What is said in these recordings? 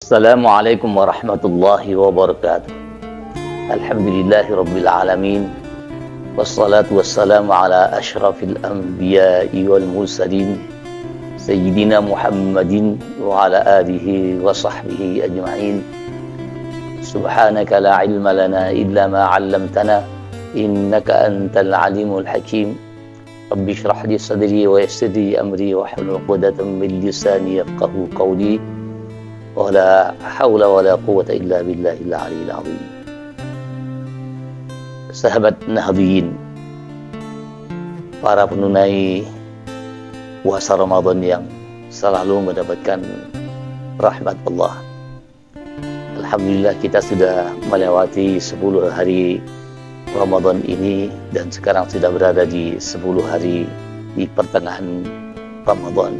Assalamualaikum warahmatullahi wabarakatuh. Alhamdulillahi rabbil alamin. Wassalatu wassalamu ala ashrafil anbiya'i wal mursalin Sayyidina Muhammadin wa ala alihi wa sahbihi ajma'in. Subhanaka la ilma lana illa ma 'allamtana innaka antal alimul hakim. Rabbi shrah li sadri wa yassir li amri wa hlul 'uqdatam min lisani yafqahu qawli. Wala haula wala quwwata illa billahil aliyil azim. Sahabat Nahdliyin, para penunai puasa Ramadan yang selalu mendapatkan rahmat Allah. Alhamdulillah kita sudah melewati 10 hari Ramadan ini dan sekarang sudah berada di 10 hari di pertengahan Ramadan.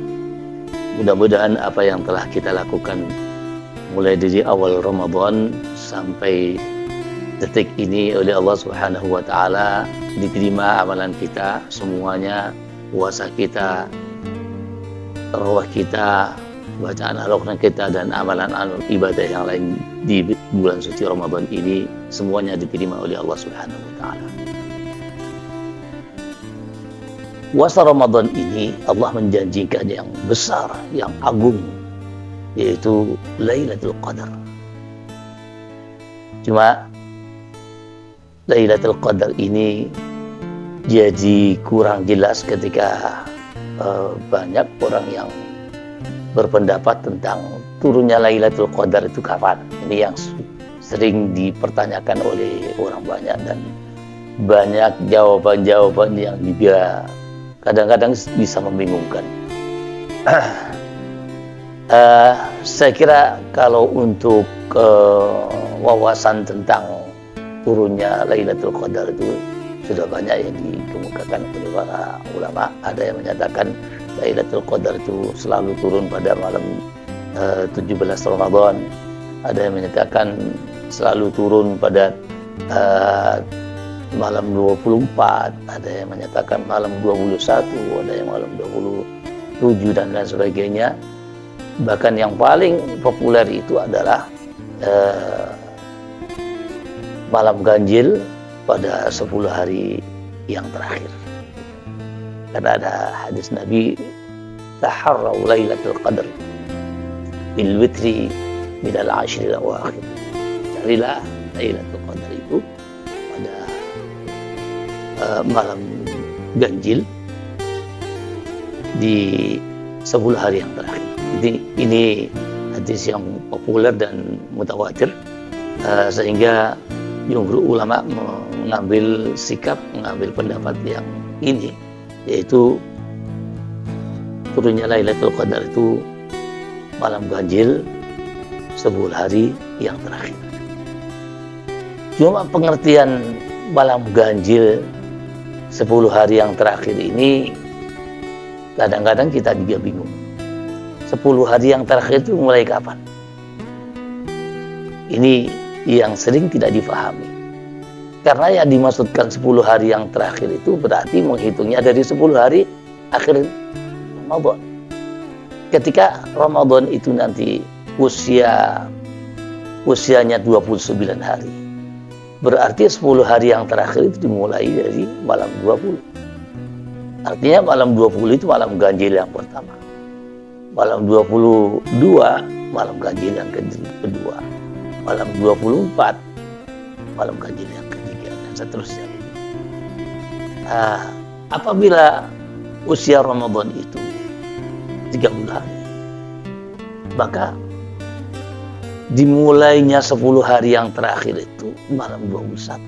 Mudah-mudahan apa yang telah kita lakukan mulai dari awal Ramadan sampai detik ini oleh Allah Subhanahu wa taala diterima amalan kita semuanya, puasa kita, tarawih kita, bacaan Al-Qur'an kita dan amalan ibadah yang lain di bulan suci Ramadan ini semuanya diterima oleh Allah Subhanahu wa taala. Puasa Ramadan ini Allah menjanjikan yang besar, yang agung, yaitu Lailatul Qadar. Cuma Lailatul Qadar ini jadi kurang jelas ketika banyak orang yang berpendapat tentang turunnya Lailatul Qadar itu kapan. Ini yang sering dipertanyakan oleh orang banyak dan banyak jawaban-jawaban yang juga kadang-kadang bisa membingungkan. Saya kira kalau untuk wawasan tentang turunnya Lailatul Qadar itu sudah banyak yang dikemukakan oleh para ulama. Ada yang menyatakan Lailatul Qadar itu selalu turun pada malam 17 Ramadan. Ada yang menyatakan selalu turun pada malam 24. Ada yang menyatakan malam 21. Ada yang malam 27 dan lain sebagainya. Bahkan yang paling populer itu adalah malam ganjil pada 10 hari yang terakhir. Karena ada hadis Nabi, taharrau lailatul qadr bil witri minal ashril awakhir. Carilah Lailatul Qadar itu pada malam ganjil di 10 hari yang terakhir. Ini hadis yang populer dan mutawatir, sehingga jumhur ulama mengambil sikap, mengambil pendapat yang ini, yaitu turunnya Lailatul Qadar itu malam ganjil 10 hari yang terakhir. Cuma pengertian malam ganjil 10 hari yang terakhir ini kadang-kadang kita juga bingung. 10 hari yang terakhir itu mulai kapan? Ini yang sering tidak difahami. Karena yang dimaksudkan 10 hari yang terakhir itu berarti menghitungnya dari 10 hari akhir Ramadan. Ketika Ramadan itu nanti usianya 29 hari. Berarti 10 hari yang terakhir itu dimulai dari malam 20. Artinya malam 20 itu malam ganjil yang pertama. Malam 22 malam ganjil yang kedua. Malam 24 malam ganjil yang ketiga dan seterusnya. Apabila usia Ramadan itu 30 hari, maka dimulainya 10 hari yang terakhir itu malam 21.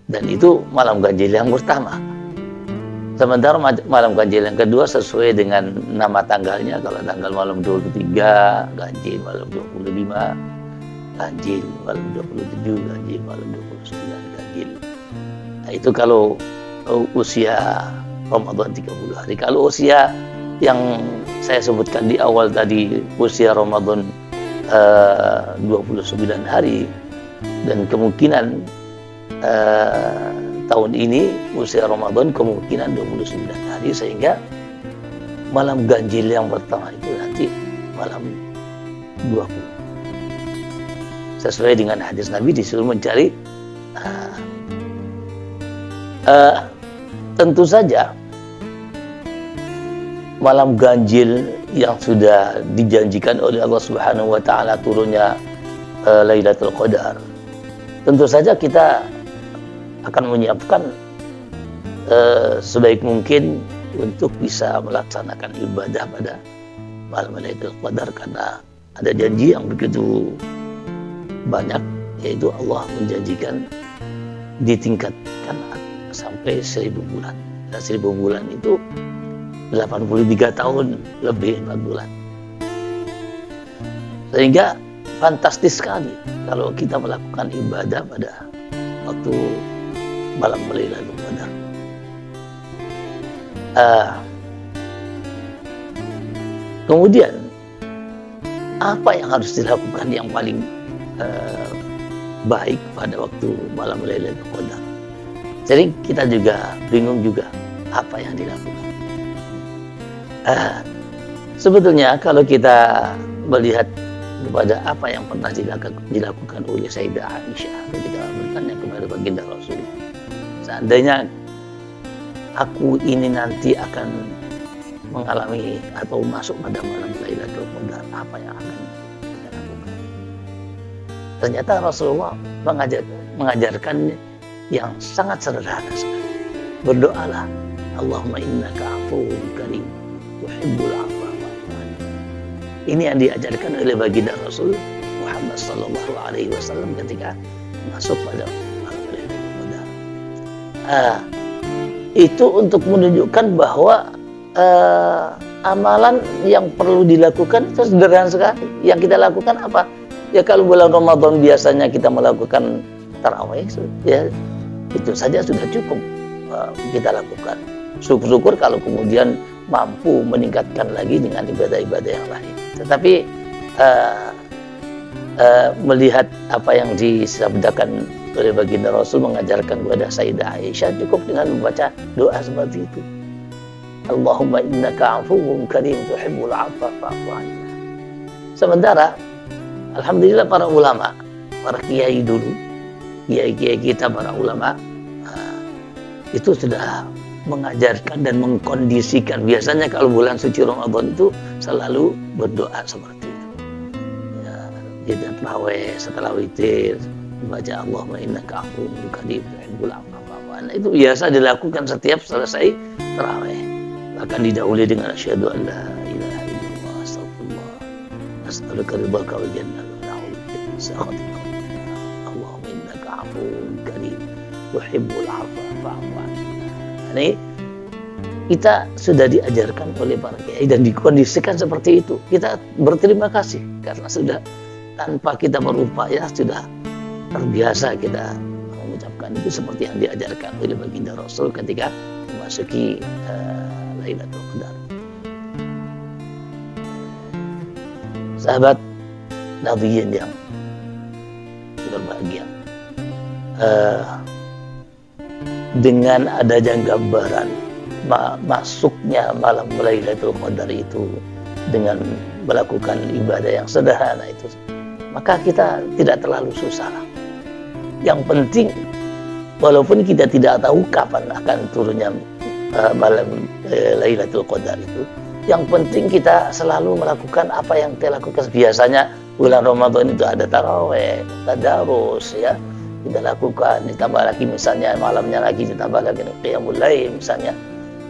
Dan itu malam ganjil yang pertama. Sementara malam ganjil yang kedua sesuai dengan nama tanggalnya. Kalau tanggal malam 23 ganjil, malam 25 ganjil, malam 27 ganjil, malam 29 ganjil. Nah, itu kalau usia Ramadan 30 hari. Kalau usia yang saya sebutkan di awal tadi, usia Ramadan 29 hari, dan kemungkinan tahun ini usia Ramadan kemungkinan 29 hari, sehingga malam ganjil yang pertama itu nanti malam 20. Sesuai dengan hadis Nabi disuruh mencari tentu saja malam ganjil yang sudah dijanjikan oleh Allah Subhanahu wa taala turunnya Lailatul Qadar. Tentu saja kita akan menyiapkan sebaik mungkin untuk bisa melaksanakan ibadah pada malam Lailatul Qadar, karena ada janji yang begitu banyak, yaitu Allah menjanjikan ditingkatkan sampai 1000 bulan. Dan 1000 bulan itu 83 tahun lebih 4 bulan. Sehingga fantastis sekali kalau kita melakukan ibadah pada waktu malam Lailatul Qadar. Kemudian apa yang harus dilakukan yang paling baik pada waktu malam Lailatul Qadar? Jadi kita juga bingung juga apa yang dilakukan. Sebetulnya kalau kita melihat kepada apa yang pernah dilakukan oleh Sayyidah Aisyah ketika bertanya kepada baginda Rasul, seandainya aku ini nanti akan mengalami atau masuk pada malam Lailatul Qadar, apa yang akan saya lakukan? Ternyata Rasulullah mengajarkan yang sangat sederhana sekali. Berdoalah, Allahumma innaka afuwwun karim tuhibbul afwa fa'fu anni. Ini yang diajarkan oleh baginda Rasul Muhammad sallallahu alaihi wasallam ketika masuk pada malam Lailatul Qadar. Itu untuk menunjukkan bahwa amalan yang perlu dilakukan itu sederhana sekali. Yang kita lakukan apa? Ya kalau bulan Ramadan biasanya kita melakukan tarawih, ya itu saja sudah cukup kita lakukan. Syukur-syukur kalau kemudian mampu meningkatkan lagi dengan ibadah-ibadah yang lain. Tetapi melihat apa yang disabdakan oleh baginda Rasul mengajarkan kepada Sayyidah Aisyah, cukup dengan membaca doa seperti itu. Allahumma innaka afuwwun karim tuhibbul afwa fa'fu anna. Sementara alhamdulillah para ulama, para kiai dulu, kiai-kiai kita para ulama itu sudah mengajarkan dan mengkondisikan. Biasanya kalau bulan suci Ramadan itu selalu berdoa seperti itu. Ya, kita tarawih setelah witir membaca Allahumma innaka afuwwun karim tuhibbul afwa fa'fu anna. Itu biasa dilakukan setiap selesai tarawih. Bahkan didahului dengan asyhadu an la ilaha illallah astaghfirullah as'aluka ridhaka wal jannah wa a'udzu min sakhatika. Allahumma innaka afuwwun karim tuhibbul afwa fa'fu anna. Ini kita sudah diajarkan oleh para kiai dan dikondisikan seperti itu. Kita berterima kasih karena sudah tanpa kita berupaya sudah terbiasa kita mengucapkan itu seperti yang diajarkan oleh baginda Rasul ketika memasuki Lailatul Qadar. Sahabat Nabiyin yang berbahagia, dengan adanya gambaran masuknya malam Lailatul Qadar itu dengan melakukan ibadah yang sederhana itu, maka kita tidak terlalu susah. Yang penting walaupun kita tidak tahu kapan akan turunnya malam Lailatul Qadar itu, yang penting kita selalu melakukan apa yang kita lakukan. Biasanya bulan Ramadan itu ada tarawih, tadarus, ya kita lakukan, ditambah lagi misalnya malamnya lagi ditambah lagi qiyamul lail misalnya.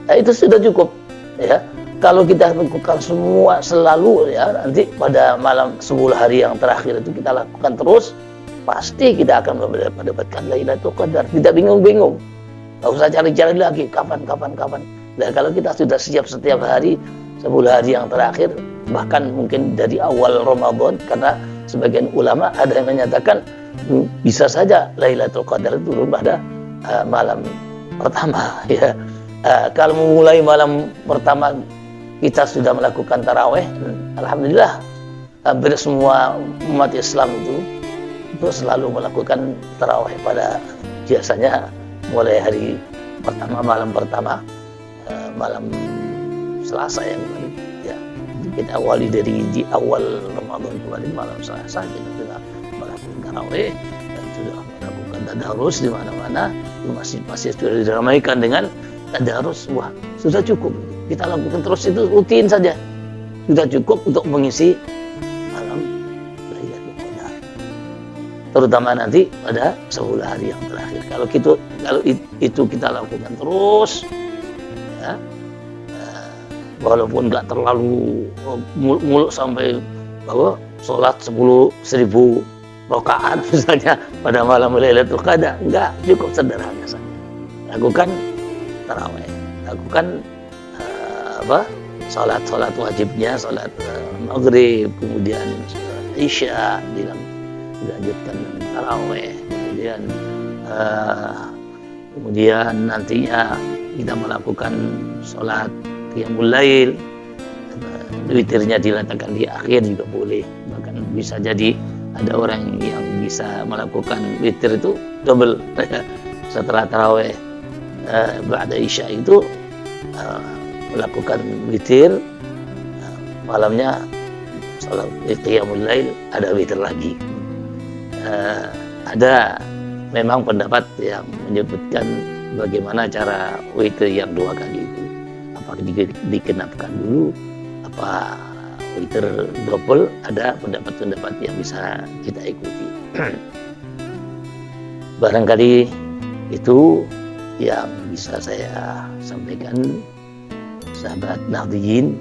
Nah, itu sudah cukup, ya. Kalau kita lakukan semua selalu, ya, nanti pada malam 10 hari yang terakhir itu kita lakukan terus, pasti kita akan mendapatkan Lailatul Qadar. Tidak bingung-bingung. Nggak usah cari-cari lagi kapan. Nah, kalau kita sudah siap setiap hari 10 hari yang terakhir, bahkan mungkin dari awal Ramadan, karena sebagian ulama ada yang menyatakan bisa saja Lailatul Qadar turun pada malam pertama, ya. Kalau memulai malam pertama kita sudah melakukan tarawih, alhamdulillah hampir semua umat Islam itu selalu melakukan tarawih pada biasanya mulai hari pertama, malam pertama, malam Selasa yang kemarin, ya, kita awali dari di awal Ramadan kemarin malam Selasa kita sudah melakukan tarawih dan sudah melakukan tadarus di mana-mana, di masjid-masjid sudah diramaikan dengan tadarus. Wah, sudah cukup. Kita lakukan terus itu rutin saja. Sudah cukup untuk mengisi malam Lailatul Qadar. Terutama nanti pada 10 hari yang terakhir. Kalau itu kita lakukan terus, ya, walaupun nggak terlalu muluk sampai bahwa sholat 10.000 rakaat misalnya pada malam Lailatul Qadar, enggak, cukup sederhana saja. Lakukan tarawih, lakukan sholat wajibnya, sholat maghrib, kemudian sholat isya, dilanjutkan dengan tarawih, kemudian nantinya kita melakukan sholat qiyamul lail, witirnya diletakkan di akhir juga boleh. Bahkan bisa jadi ada orang yang bisa melakukan witir itu double setelah tarawih ba'da isya itu melakukan witir, malamnya salat qiyamul lail, ada witir lagi. Ada memang pendapat yang menyebutkan bagaimana cara witir yang 2 kali itu, apakah digenapkan dulu, apa witir double. Ada pendapat-pendapat yang bisa kita ikuti. Barangkali itu yang bisa saya sampaikan, sahabat Nahdliyin.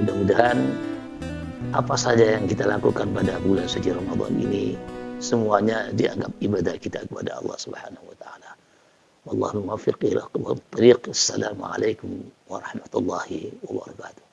Mudah-mudahan apa saja yang kita lakukan pada bulan suci Ramadan ini semuanya dianggap ibadah kita kepada Allah Subhanahu wa taala. Wallahu muwaffiq ila aqwamit thariq. Assalamualaikum warahmatullahi wabarakatuh.